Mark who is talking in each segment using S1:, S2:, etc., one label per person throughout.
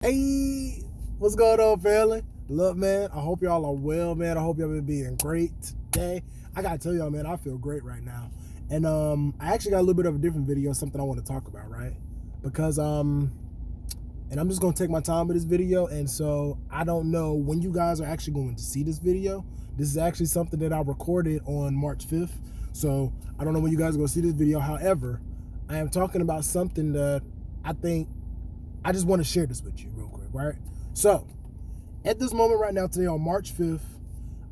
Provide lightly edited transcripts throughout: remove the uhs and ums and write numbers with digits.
S1: Hey, what's going on, family? Look, man, I hope y'all are well, man. I hope y'all been being great today. I gotta tell y'all, man, I feel great right now. And I actually got a little bit of a different video, something I want to talk about, right? Because and I'm just gonna take my time with this video, and so I don't know when you guys are actually going to see this video. This is actually something that I recorded on March 5th, so I don't know when you guys are gonna see this video. However, I am talking about something that I think I just want to share this with you real quick, right? So, at this moment right now, today on March 5th,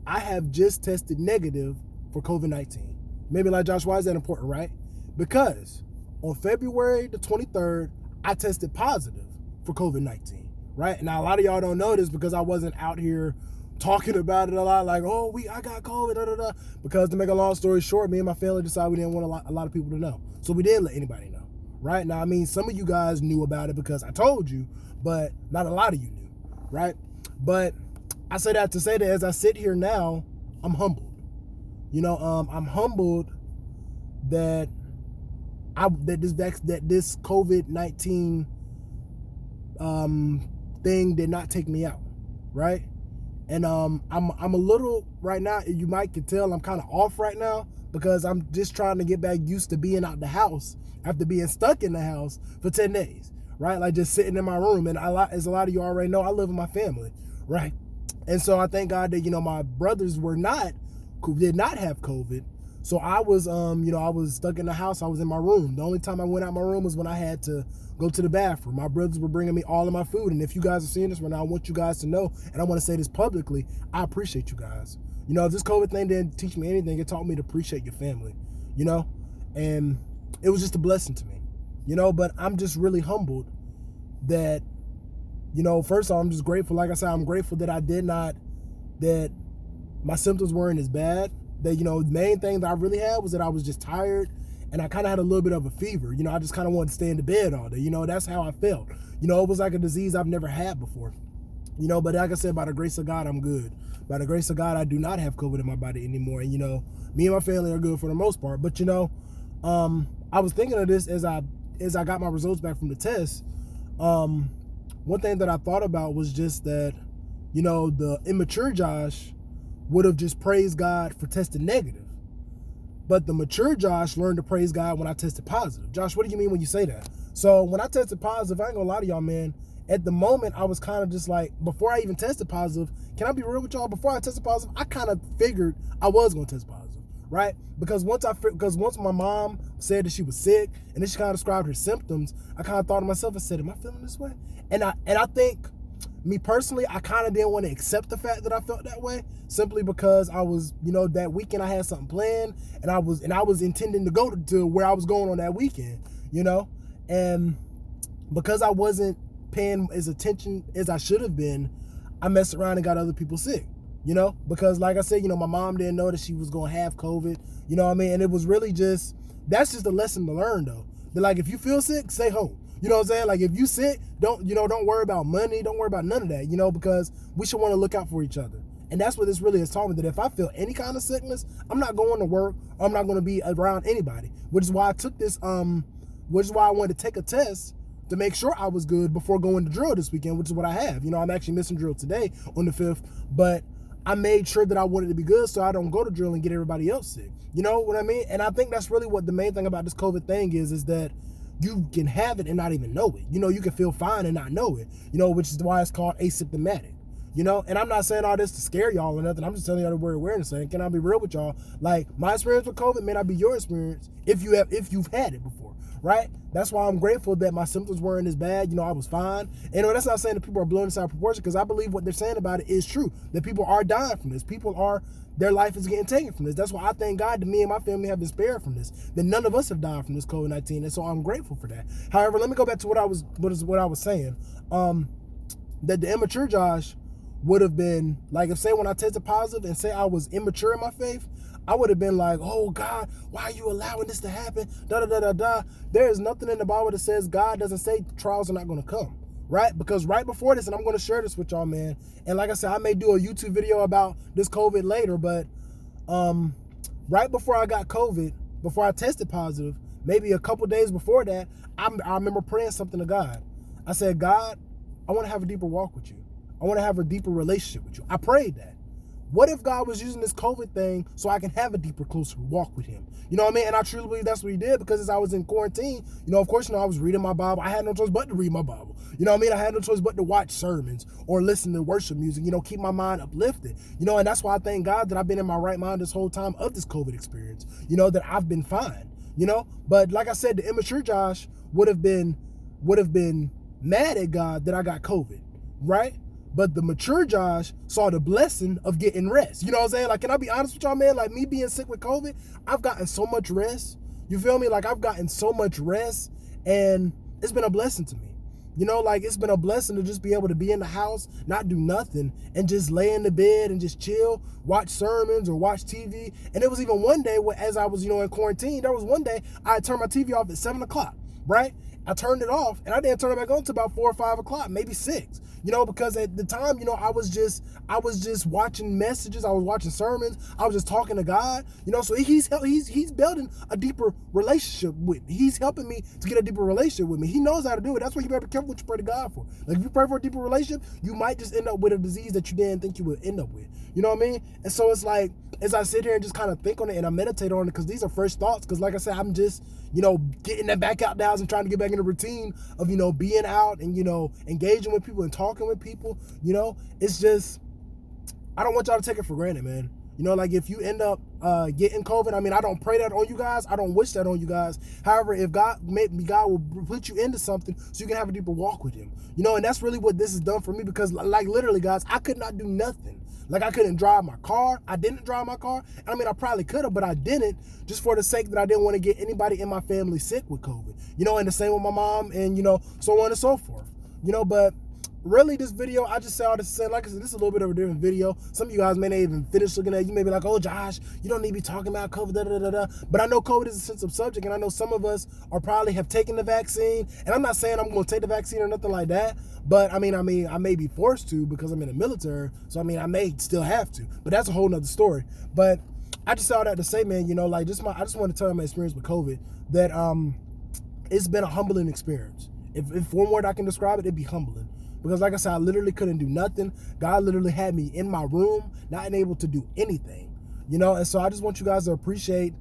S1: I have just tested negative for COVID-19. Maybe like, Josh, why is that important, right? Because on February the 23rd, I tested positive for COVID-19, right? Now, a lot of y'all don't know this because I wasn't out here talking about it a lot, like, oh, I got COVID, da, da, da. Because to make a long story short, me and my family decided we didn't want a lot of people to know. So we didn't let anybody know. Right now, I mean, some of you guys knew about it because I told you, but not a lot of you knew, right? But I say that to say that as I sit here now, I'm humbled. I'm humbled that this COVID-19 thing did not take me out, right? And I'm a little right now. You might can tell I'm kind of off right now because I'm just trying to get back used to being out the house after being stuck in the house for 10 days, right? Like just sitting in my room. And as a lot of you already know, I live with my family, right? And so I thank God that, my brothers did not have COVID. So I was, I was stuck in the house. I was in my room. The only time I went out my room was when I had to go to the bathroom. My brothers were bringing me all of my food. And if you guys are seeing this right now, I want you guys to know, and I want to say this publicly, I appreciate you guys. If this COVID thing didn't teach me anything, it taught me to appreciate your family, and it was just a blessing to me, but I'm just really humbled that, first of all, I'm just grateful. Like I said, I'm grateful that that my symptoms weren't as bad. That, the main thing that I really had was that I was just tired and I kind of had a little bit of a fever. I just kind of wanted to stay in the bed all day. That's how I felt. It was like a disease I've never had before. But like I said, by the grace of God, I'm good. By the grace of God, I do not have COVID in my body anymore. And, me and my family are good for the most part. But, I was thinking of this as I got my results back from the test. One thing that I thought about was just that, the immature Josh would have just praised God for testing negative. But the mature Josh learned to praise God when I tested positive. Josh, what do you mean when you say that? So when I tested positive, I ain't gonna lie to y'all, man. At the moment, I was kind of just like, before I even tested positive, can I be real with y'all? Before I tested positive, I kind of figured I was gonna test positive, right? Because once my mom said that she was sick, and then she kind of described her symptoms, I kind of thought to myself, I said, am I feeling this way? And I think, me personally, I kind of didn't want to accept the fact that I felt that way, simply because I was, that weekend I had something planned, and I was intending to go to where I was going on that weekend, and because I wasn't paying as attention as I should have been, I messed around and got other people sick, because like I said, my mom didn't know that she was going to have COVID, and it was really that's just a lesson to learn though. That like, if you feel sick, stay home. You know what I'm saying? Like, if you sick, don't worry about money. Don't worry about none of that, because we should want to look out for each other. And that's what this really has taught me, that if I feel any kind of sickness, I'm not going to work, or I'm not going to be around anybody, which is why I took this, which is why I wanted to take a test to make sure I was good before going to drill this weekend, which is what I have. I'm actually missing drill today on the 5th, but I made sure that I wanted to be good so I don't go to drill and get everybody else sick. You know what I mean? And I think that's really what the main thing about this COVID thing is that you can have it and not even know it. You can feel fine and not know it, which is why it's called asymptomatic, and I'm not saying all this to scare y'all or nothing. I'm just telling y'all the word awareness. And can I be real with y'all? Like, my experience with COVID may not be your experience if you've had it before, right? That's why I'm grateful that my symptoms weren't as bad. I was fine. And that's not saying that people are blowing this out of proportion, because I believe what they're saying about it is true, that people are dying from this. Their life is getting taken from this. That's why I thank God that me and my family have been spared from this, that none of us have died from this COVID-19, and so I'm grateful for that. However, let me go back to what I was saying. That the immature Josh would have been like, if say when I tested positive and say I was immature in my faith, I would have been like, oh God, why are you allowing this to happen? Da da da da da. There is nothing in the Bible that says God doesn't say trials are not going to come. Right? Because right before this, and I'm going to share this with y'all, man. And like I said, I may do a YouTube video about this COVID later, but right before I got COVID, before I tested positive, maybe a couple days before that, I remember praying something to God. I said, God, I want to have a deeper walk with you. I want to have a deeper relationship with you. I prayed that. What if God was using this COVID thing so I can have a deeper, closer walk with him? You know what I mean? And I truly believe that's what he did, because as I was in quarantine, of course, I was reading my Bible. I had no choice but to read my Bible. You know what I mean? I had no choice but to watch sermons or listen to worship music, keep my mind uplifted. And that's why I thank God that I've been in my right mind this whole time of this COVID experience, that I've been fine, But like I said, the immature Josh would have been mad at God that I got COVID, right? But the mature Josh saw the blessing of getting rest. You know what I'm saying? Like, can I be honest with y'all, man? Like, me being sick with COVID, I've gotten so much rest. You feel me? Like, I've gotten so much rest, and it's been a blessing to me. Like, it's been a blessing to just be able to be in the house, not do nothing, and just lay in the bed and just chill, watch sermons or watch TV. And it was even one day where, as I was, in quarantine, there was one day I had turned my TV off at 7 o'clock, right? I turned it off, and I didn't turn it back on until about 4 or 5 o'clock, maybe 6. Because at the time, I was just watching messages, I was watching sermons, I was just talking to God, so he's building a deeper relationship with me. He's helping me to get a deeper relationship with me. He knows how to do it. That's why you better be careful what you pray to God for. Like, if you pray for a deeper relationship, you might just end up with a disease that you didn't think you would end up with. You know what I mean? And so it's like, as I sit here and just kind of think on it and I meditate on it, because these are fresh thoughts, because like I said, I'm just, getting that back out the house and trying to get back in the routine of, being out and, engaging with people and talking with people, it's just, I don't want y'all to take it for granted, man. Like, if you end up getting COVID, I don't pray that on you guys. I don't wish that on you guys. However, if maybe God will put you into something so you can have a deeper walk with him, and that's really what this has done for me, because like literally, guys, I could not do nothing. Like, I couldn't drive my car. I didn't drive my car. I probably could have, but I didn't, just for the sake that I didn't want to get anybody in my family sick with COVID, and the same with my mom, and, so on and so forth, but really, this video, I just say all this to say, like I said, this is a little bit of a different video. Some of you guys may not even finish looking at it. You may be like, oh, Josh, you don't need to be talking about COVID, da-da-da-da. But I know COVID is a sensitive subject, and I know some of us are probably have taken the vaccine. And I'm not saying I'm going to take the vaccine or nothing like that. But, I may be forced to, because I'm in the military. So, I may still have to. But that's a whole nother story. But I just say all that to say, man, I just want to tell you my experience with COVID, that it's been a humbling experience. If one word I can describe it, it'd be humbling. Because like I said, I literally couldn't do nothing. God literally had me in my room, not able to do anything, And so I just want you guys to appreciate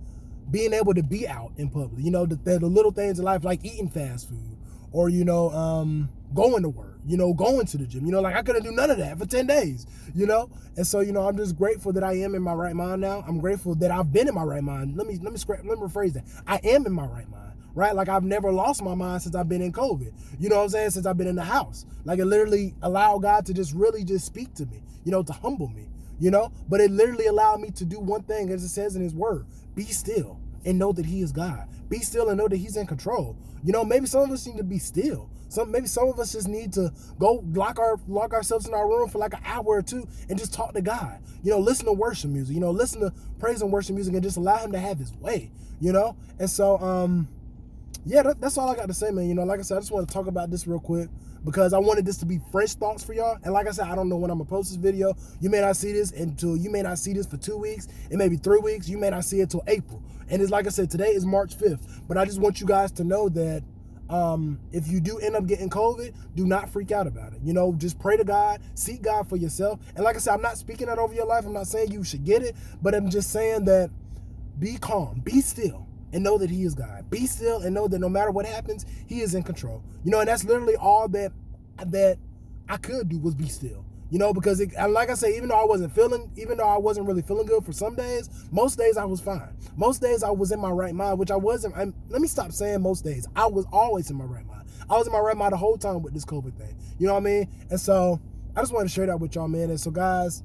S1: being able to be out in public, the little things in life, like eating fast food, or, going to work, going to the gym, like I couldn't do none of that for 10 days, And so, I'm just grateful that I am in my right mind now. I'm grateful that I've been in my right mind. Let me rephrase that. I am in my right mind. Right? Like, I've never lost my mind since I've been in COVID. You know what I'm saying? Since I've been in the house. Like, it literally allowed God to just really just speak to me, to humble me, But it literally allowed me to do one thing, as it says in his word: be still and know that he is God. Be still and know that he's in control. Maybe some of us need to be still. Maybe some of us just need to go lock ourselves in our room for like an hour or two and just talk to God. Listen to worship music, listen to praise and worship music, and just allow him to have his way, And so, yeah, that's all I got to say, man. Like I said, I just want to talk about this real quick, because I wanted this to be fresh thoughts for y'all. And like I said, I don't know when I'm going to post this video. You may not see this for 2 weeks. It may be 3 weeks. You may not see it till April. And it's like I said, today is March 5th. But I just want you guys to know that if you do end up getting COVID, do not freak out about it. Just pray to God, seek God for yourself. And like I said, I'm not speaking that over your life. I'm not saying you should get it, but I'm just saying that be calm, be still, and know that he is God. Be still and know that no matter what happens, he is in control. And that's literally all that I could do, was be still. Because like I say, even though I wasn't really feeling good for some days, most days I was fine. Most days I was in my right mind, which I wasn't. Let me stop saying most days. I was always in my right mind. I was in my right mind the whole time with this COVID thing. You know what I mean? And so I just wanted to share that with y'all, man. And so, guys,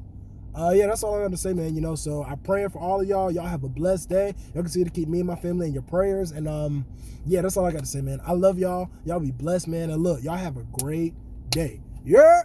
S1: yeah, that's all I got to say, man. So I'm praying for all of y'all. Y'all have a blessed day. Y'all continue to keep me and my family in your prayers. And yeah, that's all I got to say, man. I love y'all. Y'all be blessed, man. And look, y'all have a great day. Yeah.